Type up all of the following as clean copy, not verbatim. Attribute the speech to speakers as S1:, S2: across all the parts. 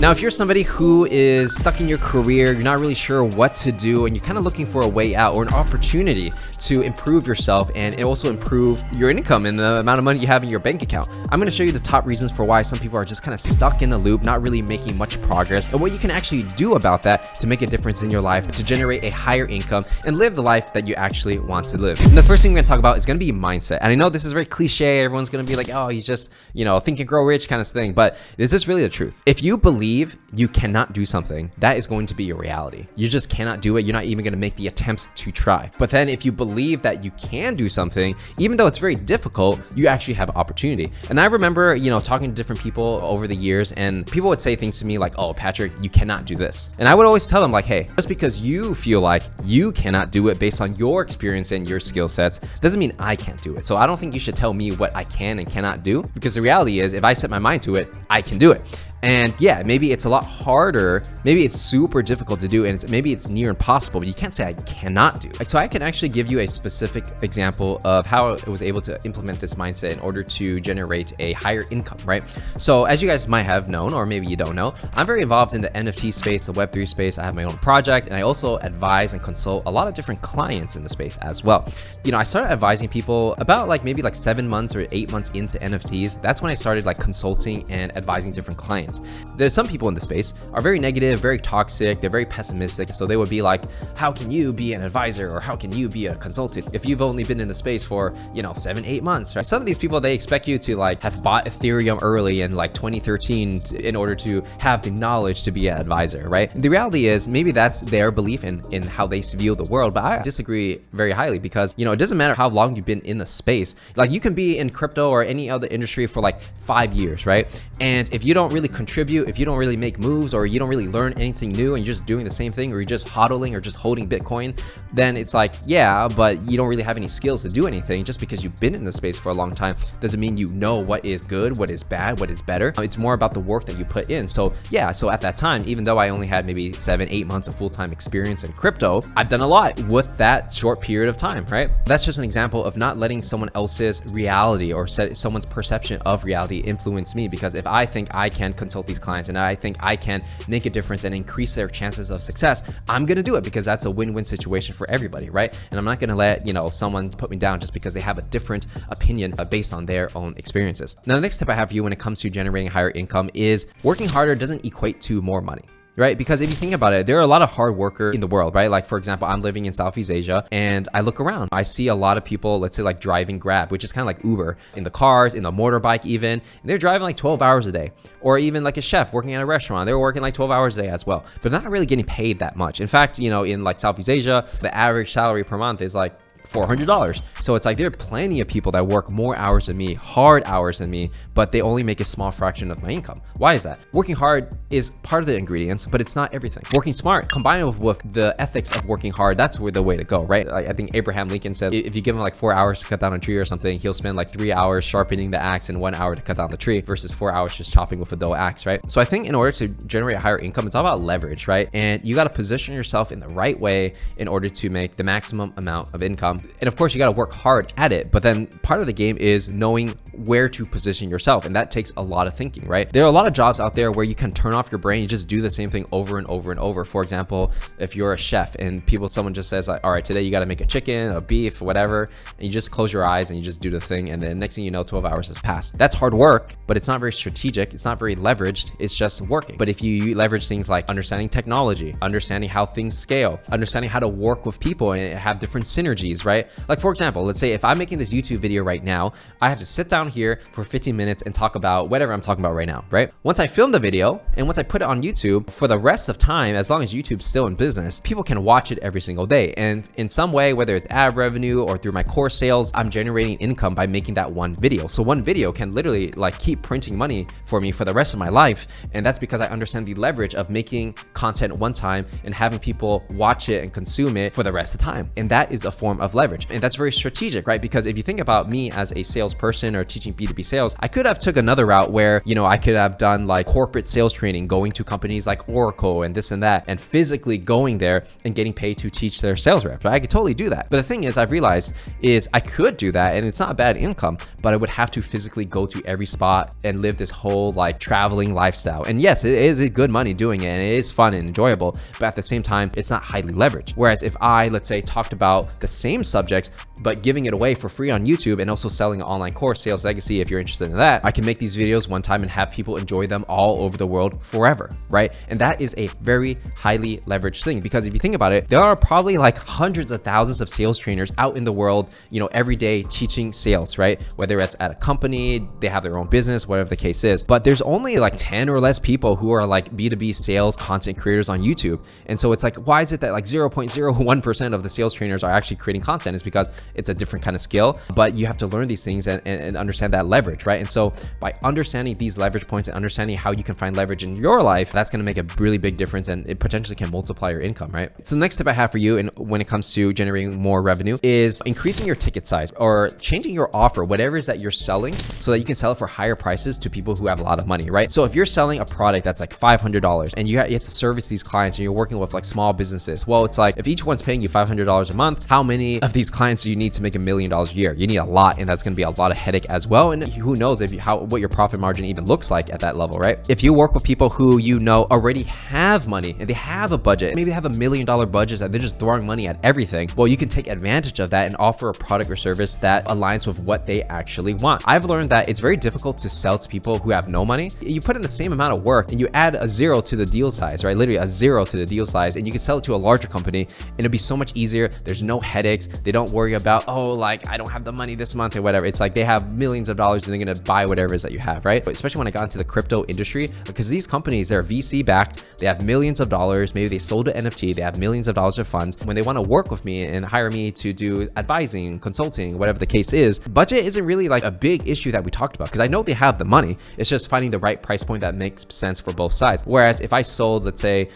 S1: Now, if you're somebody who is stuck in your career, you're not really sure what to do, and you're kind of looking for a way out or an opportunity to improve yourself and also improve your income and the amount of money you have in your bank account, I'm going to show you the top reasons for why some people are just kind of stuck in the loop, not really making much progress, and what you can actually do about that to make a difference in your life, to generate a higher income and live the life that you actually want to live. And the first thing we're going to talk about is going to be mindset. And I know this is very cliche. Everyone's going to be like, oh, he's just, think and grow rich kind of thing. But is this really the truth? If you believe you cannot do something, that is going to be your reality. You just cannot do it. You're not even going to make the attempts to try. But then if you believe that you can do something, even though it's very difficult, you actually have opportunity. And I remember, talking to different people over the years, and people would say things to me like, oh, Patrick, you cannot do this. And I would always tell them like, hey, just because you feel like you cannot do it based on your experience and your skill sets doesn't mean I can't do it. So I don't think you should tell me what I can and cannot do, because the reality is if I set my mind to it, I can do it. And yeah, maybe it's a lot harder. Maybe it's super difficult to do, and maybe it's near impossible, but you can't say I cannot do. So I can actually give you a specific example of how I was able to implement this mindset in order to generate a higher income, right? So as you guys might have known, or maybe you don't know, I'm very involved in the NFT space, the Web3 space. I have my own project, and I also advise and consult a lot of different clients in the space as well. I started advising people about maybe 7 months or 8 months into NFTs. That's when I started consulting and advising different clients. There's some people in the space are very negative, very toxic, they're very pessimistic. So they would be like, how can you be an advisor, or how can you be a consultant if you've only been in the space for 7-8 months, right? Some of these people, they expect you to have bought Ethereum early in 2013 in order to have the knowledge to be an advisor, right? The reality is maybe that's their belief in how they view the world, but I disagree very highly, because it doesn't matter how long you've been in the space. You can be in crypto or any other industry for 5 years, right? And if you don't really contribute, if you don't really make moves, or you don't really learn anything new, and you're just doing the same thing, or you're just hodling or just holding Bitcoin, then it's yeah, but you don't really have any skills to do anything. Just because you've been in the space for a long time doesn't mean you know what is good, what is bad, what is better. It's more about the work that you put in. So yeah, so at that time, even though I only had maybe 7-8 months of full-time experience in crypto, I've done a lot with that short period of time, right? That's just an example of not letting someone else's reality or someone's perception of reality influence me. Because if I think I can consult these clients and I think I can make a difference and increase their chances of success, I'm gonna do it, because that's a win-win situation for everybody, right? And I'm not gonna let someone put me down just because they have a different opinion based on their own experiences. Now, the next tip I have for you when it comes to generating higher income is working harder doesn't equate to more money. Right? Because if you think about it, there are a lot of hard workers in the world, right? For example, I'm living in Southeast Asia, and I look around. I see a lot of people, let's say driving Grab, which is kind of like Uber, in the cars, in the motorbike even, and they're driving 12 hours a day. Or even a chef working at a restaurant, they're working 12 hours a day as well, but not really getting paid that much. In fact, in Southeast Asia, the average salary per month is $400. So it's there are plenty of people that work more hours than me, hard hours than me, but they only make a small fraction of my income. Why is that? Working hard is part of the ingredients, but it's not everything. Working smart, combined with the ethics of working hard, that's where the way to go, right? I think Abraham Lincoln said, if you give him 4 hours to cut down a tree or something, he'll spend 3 hours sharpening the axe and 1 hour to cut down the tree, versus 4 hours just chopping with a dull axe, right? So I think in order to generate a higher income, it's all about leverage, right? And you got to position yourself in the right way in order to make the maximum amount of income. And of course, you got to work hard at it, but then part of the game is knowing where to position yourself, and that takes a lot of thinking, right? There are a lot of jobs out there where you can turn off your brain, you just do the same thing over and over and over. For example, if you're a chef and someone just says all right, today you got to make a chicken, a beef, whatever, and you just close your eyes and you just do the thing, and then next thing you know, 12 hours has passed. That's hard work, but it's not very strategic, it's not very leveraged, it's just working. But if you leverage things like understanding technology, understanding how things scale, understanding how to work with people and have different synergies, right? For example, let's say if I'm making this YouTube video right now, I have to sit down here for 15 minutes and talk about whatever I'm talking about right now, right? Once I film the video and once I put it on YouTube, for the rest of time, as long as YouTube's still in business, people can watch it every single day. And in some way, whether it's ad revenue or through my course sales, I'm generating income by making that one video. So one video can literally keep printing money for me for the rest of my life. And that's because I understand the leverage of making content one time and having people watch it and consume it for the rest of the time. And that is a form of of leverage. And that's very strategic, right? Because if you think about me as a salesperson or teaching B2B sales, I could have took another route where, I could have done like corporate sales training, going to companies like Oracle and this and that, and physically going there and getting paid to teach their sales reps. Right? I could totally do that. But the thing is, I've realized is I could do that and it's not bad income, but I would have to physically go to every spot and live this whole like traveling lifestyle. And yes, it is good money doing it and it is fun and enjoyable, but at the same time, it's not highly leveraged. Whereas if I, let's say, talked about the same subjects, but giving it away for free on YouTube and also selling an online course, Sales Legacy, if you're interested in that, I can make these videos one time and have people enjoy them all over the world forever, right? And that is a very highly leveraged thing, because if you think about it, there are probably like hundreds of thousands of sales trainers out in the world, every day teaching sales, right? Whether it's at a company, they have their own business, whatever the case is. But there's only like 10 or less people who are like B2B sales content creators on YouTube. And so it's like, why is it that like 0.01% of the sales trainers are actually creating content? It's because it's a different kind of skill, but you have to learn these things and understand that leverage, right? And so by understanding these leverage points and understanding how you can find leverage in your life, that's going to make a really big difference, and it potentially can multiply your income, right? So the next tip I have for you, and when it comes to generating more revenue, is increasing your ticket size or changing your offer, whatever it is that you're selling, so that you can sell it for higher prices to people who have a lot of money, right? So if you're selling a product that's like $500 and you have to service these clients and you're working with like small businesses, well, it's like if each one's paying you $500 a month, how many of these clients do you need to make $1 million a year? You need a lot, and that's going to be a lot of headache as well. And who knows what your profit margin even looks like at that level, right? If you work with people who already have money and they have a budget, maybe they have $1 million budgets that they're just throwing money at everything, well, you can take advantage of that and offer a product or service that aligns with what they actually want. I've learned that it's very difficult to sell to people who have no money. You put in the same amount of work and you add a zero to the deal size, right? Literally a zero to the deal size, and you can sell it to a larger company and it'll be so much easier. There's no headaches. They don't worry about, like I don't have the money this month or whatever. It's like they have millions of dollars and they're going to buy whatever it is that you have, right? But especially when I got into the crypto industry, because these companies, they're VC backed, they have millions of dollars, maybe they sold an NFT, they have millions of dollars of funds. When they want to work with me and hire me to do advising, consulting, whatever the case is, budget isn't really like a big issue that we talked about, because I know they have the money. It's just finding the right price point that makes sense for both sides. Whereas if I sold, let's say,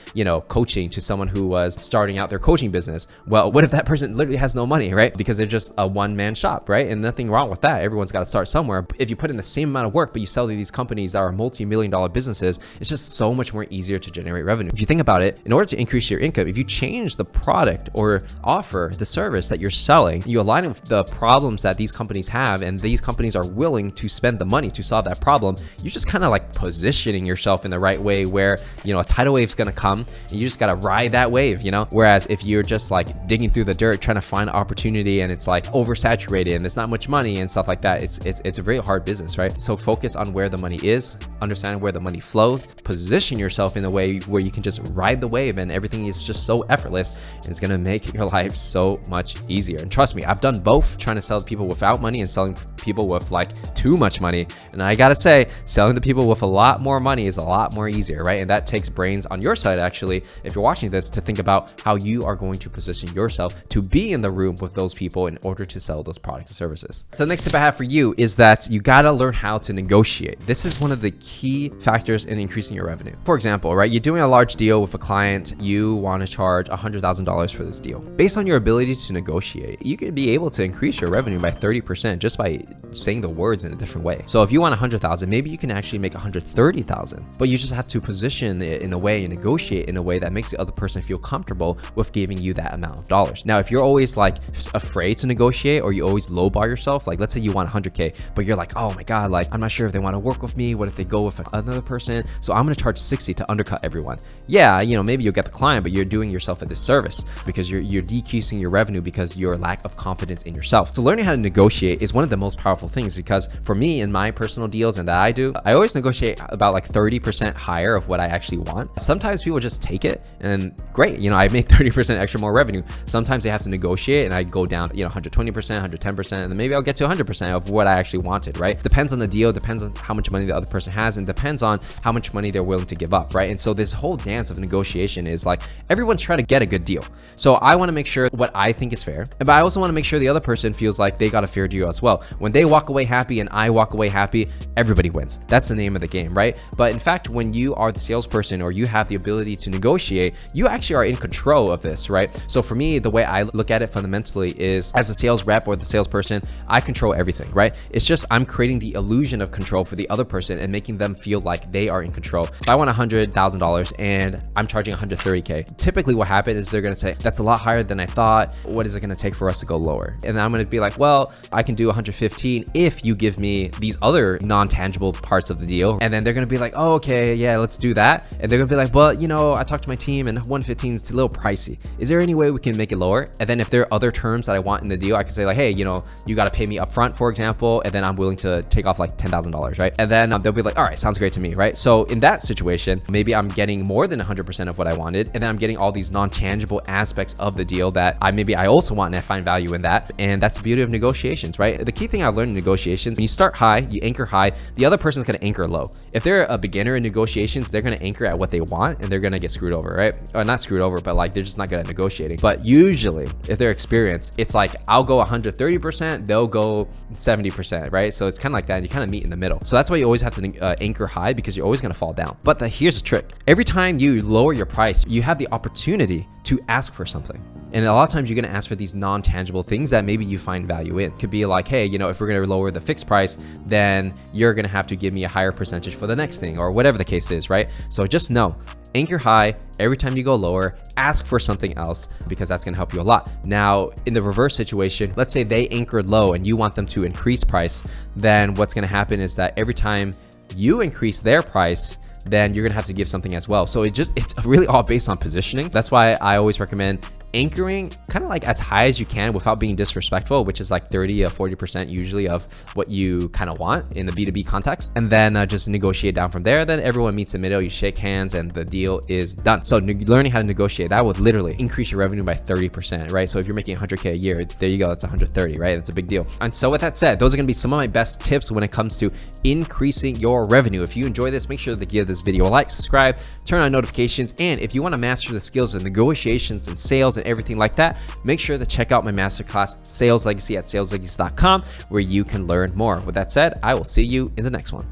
S1: coaching to someone who was starting out their coaching business, well, what if that person literally has no money, right? Because they're just a one-man shop, right? And nothing wrong with that. Everyone's got to start somewhere. If you put in the same amount of work, but you sell to these companies that are multi-million-dollar businesses, it's just so much more easier to generate revenue. If you think about it, in order to increase your income, if you change the product or offer the service that you're selling, you align it with the problems that these companies have, and these companies are willing to spend the money to solve that problem, you're just kind of like positioning yourself in the right way where, a tidal wave's going to come and you just got to ride that wave, Whereas if you're just like digging through the dirt, trying to find opportunity, and it's like oversaturated and there's not much money and stuff like that, it's a very hard business, right? So focus on where the money is, understand where the money flows, position yourself in a way where you can just ride the wave and everything is just so effortless, and it's going to make your life so much easier. And trust me, I've done both, trying to sell to people without money and selling people with like too much money. And I got to say, selling to people with a lot more money is a lot more easier, right? And that takes brains on your side, actually, if you're watching this, to think about how you are going to position yourself to be in the room with those people in order to sell those products and services. So the next tip I have for you is that you got to learn how to negotiate. This is one of the key factors in increasing your revenue. For example, right, you're doing a large deal with a client, you want to charge $100,000 for this deal. Based on your ability to negotiate, you could be able to increase your revenue by 30% just by saying the words in a different way. So if you want 100,000, maybe you can actually make 130,000, but you just have to position it in a way and negotiate in a way that makes the other person feel comfortable with giving you that amount of dollars. Now, if you're always like afraid to negotiate, or you always lowball yourself, like let's say you want 100K, but you're like, oh my God, like I'm not sure if they want to work with me. What if they go with another person? So I'm going to charge 60 to undercut everyone. Yeah, maybe you'll get the client, but you're doing yourself a disservice because you're decreasing your revenue because your lack of confidence in yourself. So learning how to negotiate is one of the most powerful things, because for me, in my personal deals and that I do, I always negotiate about like 30% higher of what I actually want. Sometimes people just take it and great, I make 30% extra more revenue. Sometimes they have to negotiate and I go down, 120%, 110%, and then maybe I'll get to 100% of what I actually wanted, right? Depends on the deal, depends on how much money the other person has, and depends on how much money they're willing to give up, right? And so this whole dance of negotiation is like everyone's trying to get a good deal. So I want to make sure what I think is fair, but I also want to make sure the other person feels like they got a fair deal as well. When they walk away happy and I walk away happy, everybody wins. That's the name of the game, right? But in fact, when you are the salesperson or you have the ability to negotiate, you actually are in control of this, right? So for me, the way I look at it fundamentally fundamentally is, as a sales rep or the salesperson, I control everything, right? It's just I'm creating the illusion of control for the other person and making them feel like they are in control. If I want $100,000 and I'm charging $130K, typically what happens is they're gonna say, that's a lot higher than I thought. What is it gonna take for us to go lower? And I'm gonna be like, well, I can do 115 if you give me these other non-tangible parts of the deal. And then they're gonna be like, oh, okay, yeah, let's do that. And they're gonna be like, well, you know, I talked to my team and 115 is a little pricey. Is there any way we can make it lower? And then if there are other terms that I want in the deal, I can say like, hey, you know, you got to pay me upfront, for example, and then I'm willing to take off like $10,000, right? And then they'll be like, all right, sounds great to me, right? So in that situation, maybe I'm getting more than 100% of what I wanted, and then I'm getting all these non-tangible aspects of the deal that I also want, and I find value in that. And that's the beauty of negotiations, right? The key thing I learned in negotiations, when you start high, you anchor high, the other person's going to anchor low. If they're a beginner in negotiations, they're going to anchor at what they want, and they're going to get screwed over, right? Or not screwed over, but like they're just not good at negotiating. But usually, if they're experienced, it's like I'll go 130%, they'll go 70%, right? So it's kind of like that, and you kind of meet in the middle. So that's why you always have to anchor high, because you're always going to fall down. But here's the trick. Every time you lower your price, you have the opportunity to ask for something. And a lot of times you're going to ask for these non-tangible things that maybe you find value in. It could be like, hey, you know, if we're going to lower the fixed price, then you're going to have to give me a higher percentage for the next thing, or whatever the case is, right? So just know, anchor high. Every time you go lower, ask for something else, because that's going to help you a lot. Now, in the reverse situation, let's say they anchored low and you want them to increase price, then what's going to happen is that every time you increase their price, then you're gonna have to give something as well. So it's really all based on positioning. That's why I always recommend anchoring kind of like as high as you can without being disrespectful, which is like 30 or 40% usually of what you kind of want in the B2B context. And then just negotiate down from there. Then everyone meets in the middle, you shake hands, and the deal is done. So learning how to negotiate, that would literally increase your revenue by 30%, right? So if you're making 100K a year, there you go, that's 130, right? That's a big deal. And so with that said, those are gonna be some of my best tips when it comes to increasing your revenue. If you enjoy this, make sure to give this video a like, subscribe, turn on notifications, and if you want to master the skills of negotiations and sales and everything like that, make sure to check out my masterclass Sales Legacy at saleslegacy.com, where you can learn more. With that said, I will see you in the next one.